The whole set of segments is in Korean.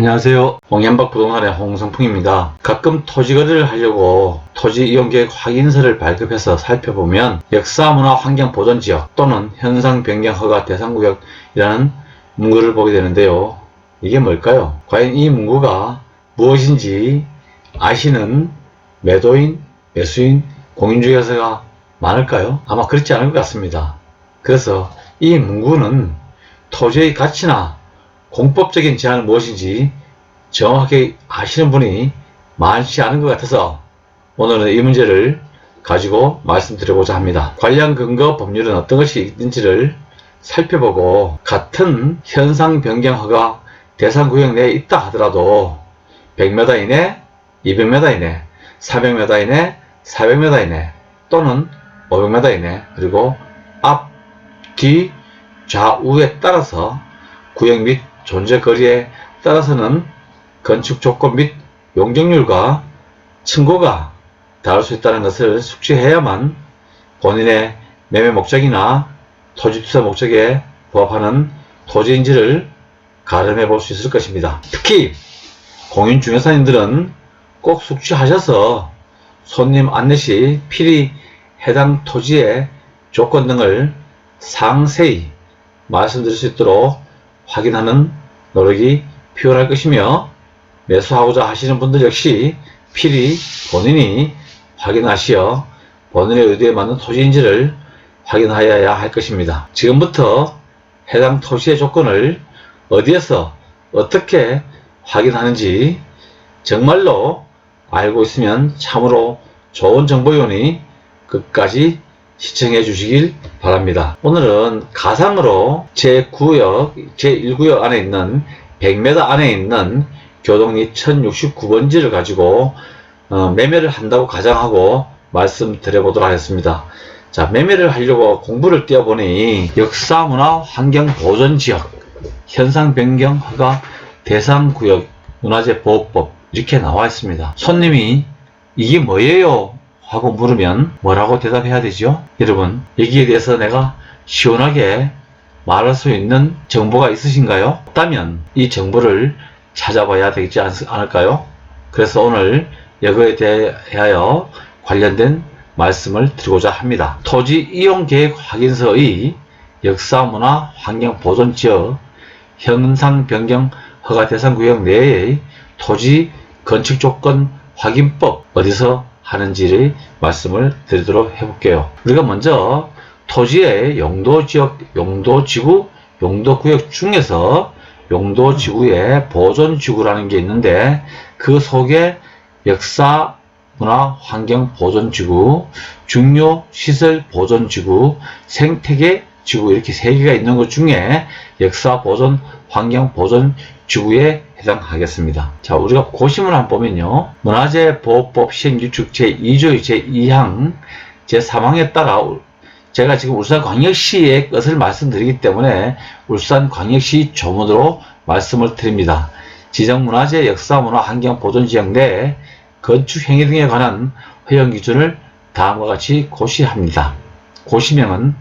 안녕하세요. 홍현박 부동산의 홍성풍입니다. 가끔 토지 거래를 하려고 토지 이용계획 확인서를 발급해서 살펴보면 역사, 문화, 환경 보존 지역 또는 현상 변경 허가 대상 구역이라는 문구를 보게 되는데요. 이게 뭘까요? 과연 이 문구가 무엇인지 아시는 매도인, 매수인, 공인중개사가 많을까요? 아마 그렇지 않을 것 같습니다. 그래서 이 문구는 토지의 가치나 공법적인 제한은 무엇인지 정확하게 아시는 분이 많지 않은 것 같아서 오늘은 이 문제를 가지고 말씀드려보자 합니다. 관련 근거 법률은 어떤 것이 있는지를 살펴보고 같은 현상 변경 허가 대상 구역 내에 있다 하더라도 100m 이내, 200m 이내, 300m 이내, 400m 이내 또는 500m 이내 그리고 앞, 뒤, 좌우에 따라서 구역 및 존재 거리에 따라서는 건축 조건 및 용적률과 층고가 다를 수 있다는 것을 숙지해야만 본인의 매매 목적이나 토지 투자 목적에 부합하는 토지인지를 가늠해 볼 수 있을 것입니다. 특히 공인중개사님들은 꼭 숙지하셔서 손님 안내 시 필히 해당 토지의 조건 등을 상세히 말씀드릴 수 있도록 확인하는 노력이 필요할 것이며 매수하고자 하시는 분들 역시 필히 본인이 확인하시어 본인의 의도에 맞는 토지인지를 확인하여야 할 것입니다. 지금부터 해당 토지의 조건을 어디에서 어떻게 확인하는지 정말로 알고 있으면 참으로 좋은 정보이오니 끝까지 시청해 주시길 바랍니다. 오늘은 가상으로 제9구역, 제1구역 안에 있는 100m 안에 있는 교동리 1069번지를 가지고 매매를 한다고 가정하고 말씀드려 보도록 하겠습니다. 자, 매매를 하려고 공부를 띄워보니 역사, 문화, 환경 보존 지역, 현상 변경 허가 대상 구역, 문화재 보호법 이렇게 나와 있습니다. 손님이 이게 뭐예요? 하고 물으면 뭐라고 대답해야 되죠? 여러분, 여기에 대해서 내가 시원하게 말할 수 있는 정보가 있으신가요? 없다면 이 정보를 찾아봐야 되지 않을까요? 그래서 오늘 이거에 대하여 관련된 말씀을 드리고자 합니다. 토지 이용 계획 확인서의 역사, 문화, 환경 보존 지역, 현상 변경 허가 대상 구역 내의 토지 건축 조건 확인법 어디서 하는지를 말씀을 드리도록 해볼게요. 우리가 먼저 토지의 용도지역, 용도지구, 용도구역 중에서 용도지구에 보존지구라는 게 있는데 그 속에 역사, 문화, 환경 보존지구, 중요시설 보존지구, 생태계 지구 이렇게 세 개가 있는 것 중에 역사 보존, 환경 보존 지구에 해당하겠습니다. 자, 우리가 고시문을 한번 보면요. 문화재 보호법 시행규칙 제2조의 제2항 제3항에 따라 제가 지금 울산광역시의 것을 말씀드리기 때문에 울산광역시 조문으로 말씀을 드립니다. 지정문화재 역사, 문화, 환경 보존 지역 내 건축 행위 등에 관한 허용 기준을 다음과 같이 고시합니다. 고시명은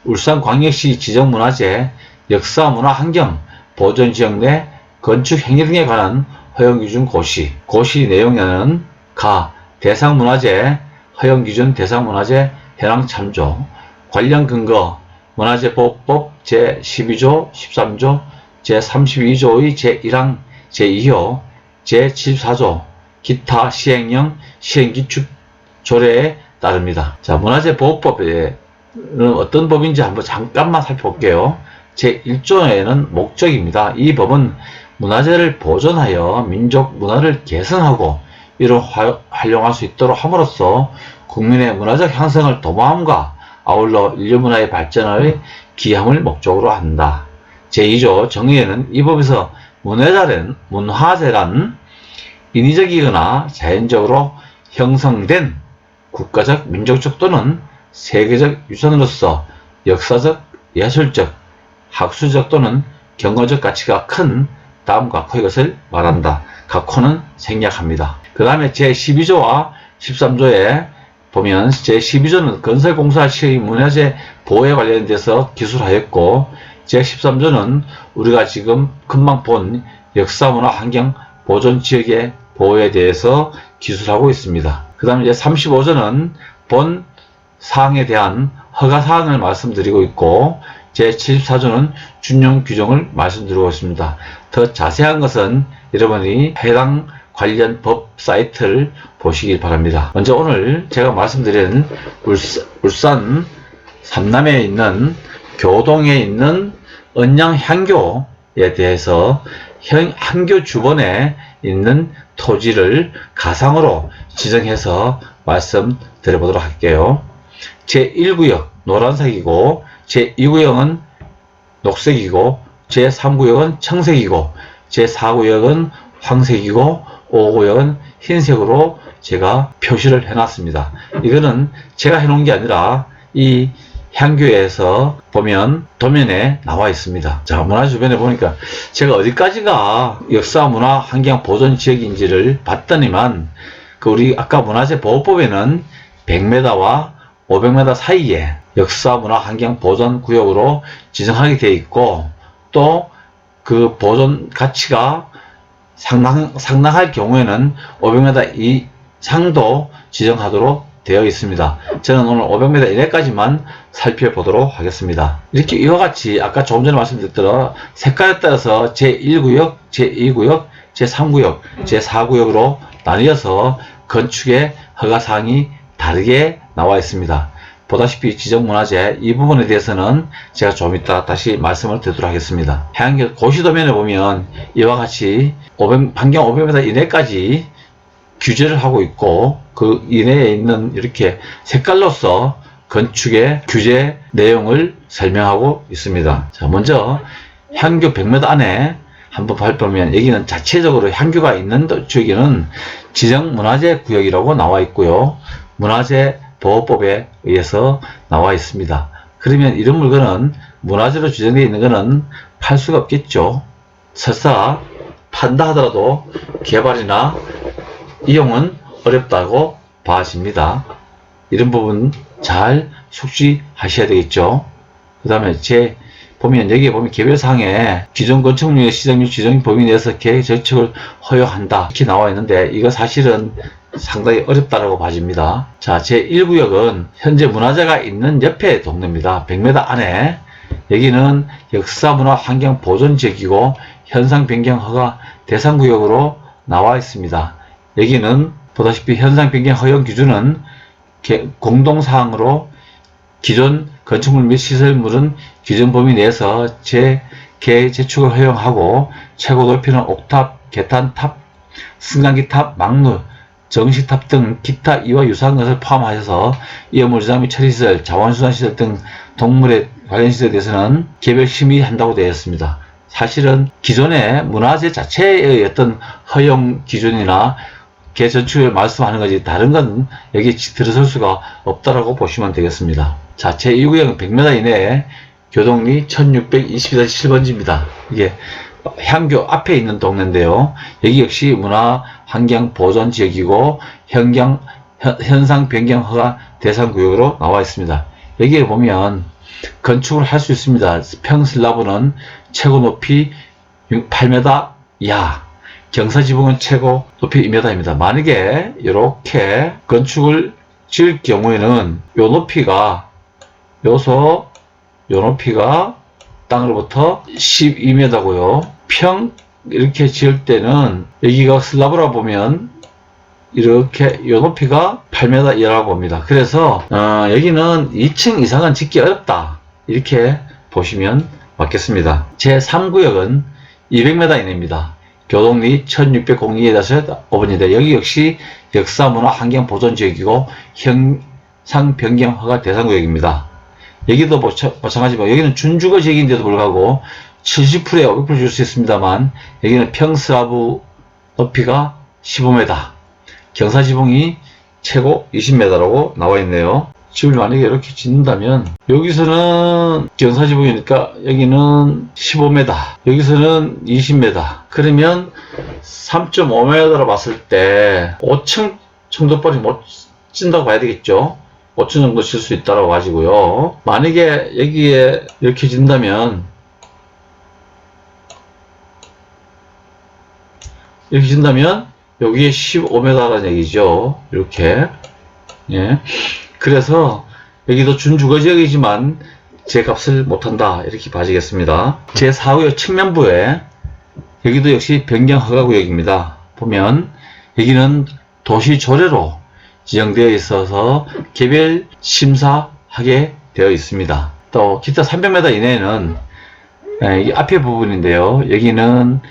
울산광역시 지정문화재 역사, 문화, 환경 보존 지역 내 건축 행위 등에 관한 허용기준 고시. 고시 내용에는 가. 대상문화재 허용기준 대상문화재 현황 참조. 관련 근거 문화재보호법 제12조, 13조, 제32조의 제1항, 제2호, 제74조 기타 시행령 시행기축 조례에 따릅니다. 자, 문화재보호법은 어떤 법인지 한번 잠깐만 살펴볼게요. 제1조에는 목적입니다. 이 법은 문화재를 보존하여 민족 문화를 개선하고 이를 활용할 수 있도록 함으로써 국민의 문화적 향상을 도모함과 아울러 인류 문화의 발전을 기함을 목적으로 한다. 제2조 정의에는 이 법에서 문화재란 인위적이거나 자연적으로 형성된 국가적, 민족적 또는 세계적 유산으로서 역사적, 예술적, 학술적 또는 경과적 가치가 큰 다음과 같은 것을 말한다. 각호는 생략합니다. 그 다음에 제12조와 13조에 보면 제12조는 건설공사 시의 문화재 보호에 관련돼서 기술하였고 제13조는 우리가 지금 금방 본 역사, 문화, 환경, 보존 지역의 보호에 대해서 기술하고 있습니다. 그 다음에 이제 35조는 본 사항에 대한 허가 사항을 말씀드리고 있고, 제74조는 준용 규정을 말씀드리고 있습니다. 더 자세한 것은 여러분이 해당 관련 법 사이트를 보시기 바랍니다. 먼저 오늘 제가 말씀드린 울산 삼남에 있는 교동에 있는 언양향교에 대해서 향교 주변에 있는 토지를 가상으로 지정해서 말씀드려보도록 할게요. 제1구역 노란색이고, 제2구역은 녹색이고, 제3구역은 청색이고, 제4구역은 황색이고, 5구역은 흰색으로 제가 표시를 해놨습니다. 이거는 제가 해놓은 게 아니라 이 향교에서 보면 도면에 나와 있습니다. 자, 문화 주변에 보니까 제가 어디까지가 역사, 문화, 환경 보존 지역인지를 봤더니만, 우리 아까 문화재 보호법에는 100m와 500m 사이에 역사, 문화, 환경 보존 구역으로 지정하게 되어 있고, 또 그 보존 가치가 상당할 경우에는 500m 이상도 지정하도록 되어 있습니다. 저는 오늘 500m 이내까지만 살펴보도록 하겠습니다. 이렇게 이와 같이 아까 조금 전에 말씀드렸던 색깔에 따라서 제1구역, 제2구역, 제3구역, 제4구역으로 나뉘어서 건축의 허가사항이 다르게 나와 있습니다. 보다시피 지정문화재 이 부분에 대해서는 제가 좀 이따 다시 말씀을 드리도록 하겠습니다. 해안교 고시도면에 보면 이와 같이 반경 500m 이내까지 규제를 하고 있고, 그 이내에 있는 이렇게 색깔로서 건축의 규제 내용을 설명하고 있습니다. 자, 먼저 향교 100m 안에 한번 살펴보면 여기는 자체적으로 향교가 있는 지역에는 지정문화재 구역이라고 나와 있고요. 문화재 보호법에 의해서 나와 있습니다. 그러면 이런 물건은 문화재로 지정되어 있는 것은 팔 수가 없겠죠. 설사 판다 하더라도 개발이나 이용은 어렵다고 봐집니다. 이런 부분 잘 숙지하셔야 되겠죠. 그 다음에 보면 여기에 보면 개별사항에 기존 건축물의 시정 및 지정 범위 내에서 계획 저축을 허용한다 이렇게 나와 있는데, 이거 사실은 상당히 어렵다라고 봐집니다. 자, 제1구역은 현재 문화재가 있는 옆에 동네입니다. 100m 안에. 여기는 역사, 문화, 환경 보존 지역이고 현상 변경 허가 대상구역으로 나와 있습니다. 여기는 보다시피 현상 변경 허용 기준은 공동사항으로 기존 건축물 및 시설물은 기존 범위 내에서 계획 재축을 허용하고, 최고 높이는 옥탑, 계탄탑, 승강기 탑, 막루, 정식탑 등 기타 이와 유사한 것을 포함하여서 이어물 저장 및 처리시설, 자원수산시설 등 동물의 관련 시설에 대해서는 개별 심의한다고 되어 있습니다. 사실은 기존의 문화재 자체의 어떤 허용 기준이나 개전축을 말씀하는 거지, 다른 건 여기 들어설 수가 없다라고 보시면 되겠습니다. 자, 제2구역은 100m 이내에 교동리 1622-7번지입니다. 이게 향교 앞에 있는 동네인데요. 여기 역시 문화, 환경 보존 지역이고 현상 변경 허가 대상 구역으로 나와 있습니다. 여기에 보면 건축을 할 수 있습니다. 평슬라브는 최고 높이 8m 이하, 경사지붕은 최고 높이 2m입니다. 만약에 이렇게 건축을 지을 경우에는 요 높이가 땅으로부터 12m고요. 이렇게 지을 때는 여기가 슬라브라 보면 이렇게 요 높이가 8m 이하라고 봅니다. 그래서 여기는 2층 이상은 짓기 어렵다 이렇게 보시면 맞겠습니다. 제3구역은 200m 이내입니다. 교동리 1602-5번인데 여기 역시 역사, 문화, 환경 보존 지역이고 형상 변경 허가 대상 구역입니다. 여기도 마찬가지고 여기는 준주거 지역인데도 불구하고 70%에 500% 줄 수 있습니다만, 여기는 평스라브 높이가 15m, 경사지붕이 최고 20m라고 나와 있네요. 집을 만약에 이렇게 짓는다면 여기서는 경사지붕이니까 여기는 15m, 여기서는 20m, 그러면 3.5m로 봤을 때 5층 정도까지 못 짓는다고 봐야 되겠죠. 5층 정도 질 수 있다고 가지고요. 만약에 여기에 이렇게 짓는다면 이렇게 준다면 여기에 15m라는 얘기죠. 이렇게. 예. 그래서 여기도 준주거지역이지만 제 값을 못한다. 이렇게 봐지겠습니다. 제4구역 측면부에 여기도 역시 변경 허가구역입니다. 보면 여기는 도시조례로 지정되어 있어서 개별 심사하게 되어 있습니다. 또 기타 300m 이내에는 이 앞에 부분인데요. 여기는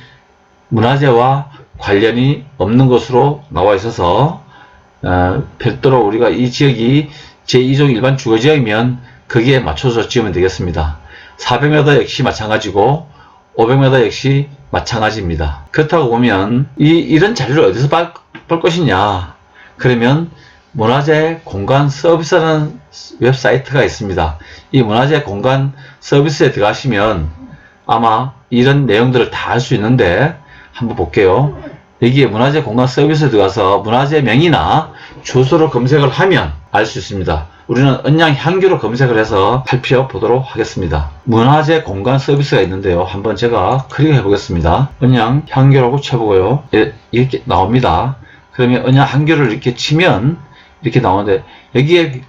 문화재와 관련이 없는 것으로 나와 있어서 별도로 우리가 이 지역이 제2종 일반 주거지역이면 거기에 맞춰서 지으면 되겠습니다. 400m 역시 마찬가지고 500m 역시 마찬가지입니다. 그렇다고 보면 이런 자료를 어디서 볼 것이냐, 그러면 문화재 공간 서비스라는 웹사이트가 있습니다. 이 문화재 공간 서비스에 들어가시면 아마 이런 내용들을 다 알 수 있는데 한번 볼게요. 여기에 문화재 공간 서비스에 들어가서 문화재 명이나 주소를 검색을 하면 알 수 있습니다. 우리는 언양 향교로 검색을 해서 살펴보도록 하겠습니다. 문화재 공간 서비스가 있는데요. 한번 제가 클릭해 보겠습니다. 언양 향교라고 쳐보고요. 이렇게 나옵니다. 그러면 언양 향교를 이렇게 치면 이렇게 나오는데 여기에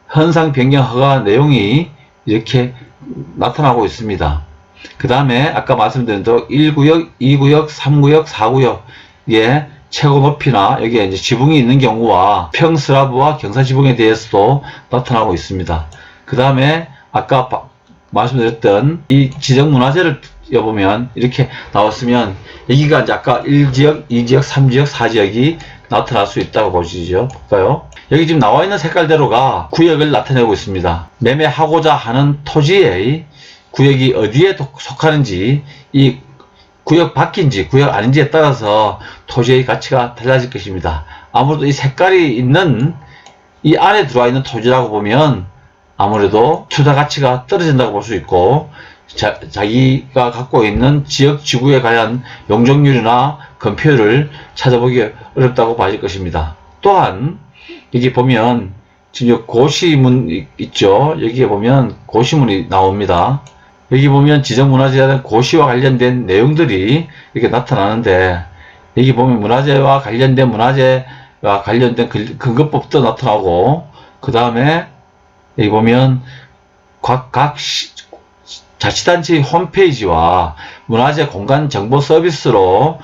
현상 변경 허가 내용이 이렇게 나타나고 있습니다. 그 다음에 아까 말씀드린 대로 1구역, 2구역, 3구역, 4구역의 최고 높이나 여기에 이제 지붕이 있는 경우와 평스라브와 경사지붕에 대해서도 나타나고 있습니다. 그 다음에 아까 말씀드렸던 이 지정문화재를 보면 이렇게 나왔으면 여기가 이제 아까 1지역, 2지역, 3지역, 4지역이 나타날 수 있다고 보시죠. 볼까요? 여기 지금 나와 있는 색깔대로가 구역을 나타내고 있습니다. 매매하고자 하는 토지의 구역이 어디에 속하는지, 이 구역 밖인지 구역 아닌지에 따라서 토지의 가치가 달라질 것입니다. 아무래도 이 색깔이 있는 이 안에 들어와 있는 토지라고 보면 아무래도 투자 가치가 떨어진다고 볼 수 있고, 자기가 갖고 있는 지역 지구에 관한 용적률이나 건폐율을 찾아보기 어렵다고 봐질 것입니다. 또한 여기 보면 지금 고시문 있죠. 여기에 보면 고시문이 나옵니다. 여기 보면 지정문화재라는 고시와 관련된 내용들이 이렇게 나타나는데, 여기 보면 문화재와 관련된 근거법도 나타나고, 그 다음에 여기 보면 각 자치단체 홈페이지와 문화재 공간 정보 서비스로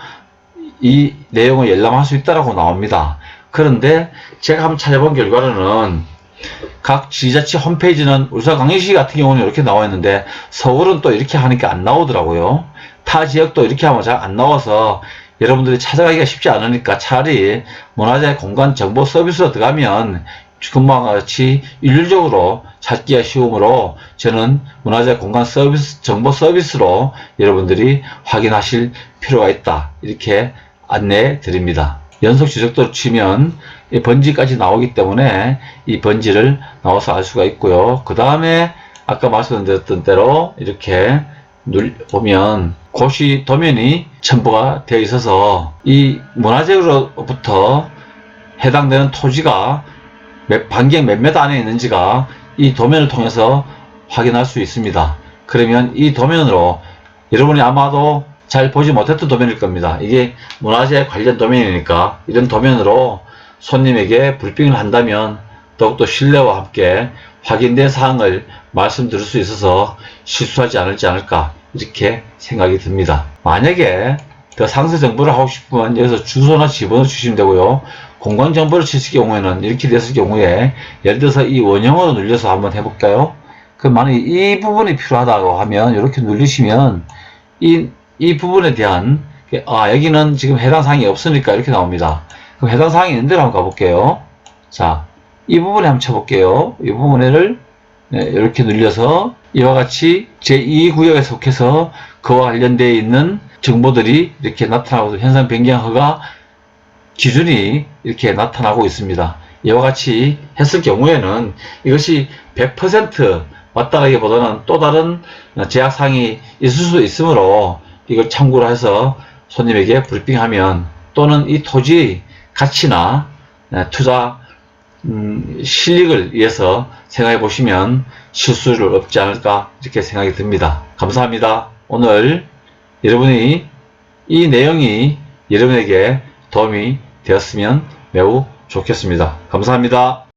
이 내용을 열람할 수 있다고 나옵니다. 그런데 제가 한번 찾아본 결과로는 각 지자체 홈페이지는 울산광역시 같은 경우는 이렇게 나와 있는데 서울은 또 이렇게 하니까 안 나오더라고요. 타 지역도 이렇게 하면 잘 안 나와서 여러분들이 찾아가기가 쉽지 않으니까 차라리 문화재 공간 정보 서비스로 들어가면 금방과 같이 일률적으로 찾기가 쉬우므로 저는 문화재 공간 서비스, 정보 서비스로 여러분들이 확인하실 필요가 있다. 이렇게 안내해 드립니다. 연속 지적도를 치면 이 번지까지 나오기 때문에 이 번지를 나와서 알 수가 있고요. 그 다음에 아까 말씀드렸던 대로 이렇게 보면 고시 도면이 첨부가 되어 있어서 이 문화재로부터 해당되는 토지가 반경 몇 미터 안에 있는지가 이 도면을 통해서 확인할 수 있습니다. 그러면 이 도면으로 여러분이 아마도 잘 보지 못했던 도면일 겁니다. 이게 문화재 관련 도면이니까 이런 도면으로 손님에게 브리핑을 한다면 더욱더 신뢰와 함께 확인된 사항을 말씀드릴 수 있어서 실수하지 않을까 이렇게 생각이 듭니다. 만약에 더 상세 정보를 하고 싶으면 여기서 주소나 지번을 주시면 되고요. 공간 정보를 치실 경우에는 이렇게 됐을 경우에 예를 들어서 이 원형으로 눌려서 한번 해볼까요? 그럼 만약에 이 부분이 필요하다고 하면 이렇게 누르시면 이 부분에 대한 여기는 지금 해당 사항이 없으니까 이렇게 나옵니다. 그럼 해당 사항이 있는 데로 한번 가볼게요. 자, 이 부분에 한번 쳐볼게요. 이 부분을 이렇게 눌려서 이와 같이 제2구역에 속해서 그와 관련되어 있는 정보들이 이렇게 나타나고 현상 변경 허가 기준이 이렇게 나타나고 있습니다. 이와 같이 했을 경우에는 이것이 100% 맞다라기보다는 또 다른 제약사항이 있을 수도 있으므로 이걸 참고로 해서 손님에게 브리핑하면, 또는 이 토지의 가치나 투자 실익을 위해서 생각해 보시면 실수를 없지 않을까 이렇게 생각이 듭니다. 감사합니다. 오늘 여러분이 이 내용이 여러분에게 도움이 되었으면 매우 좋겠습니다. 감사합니다.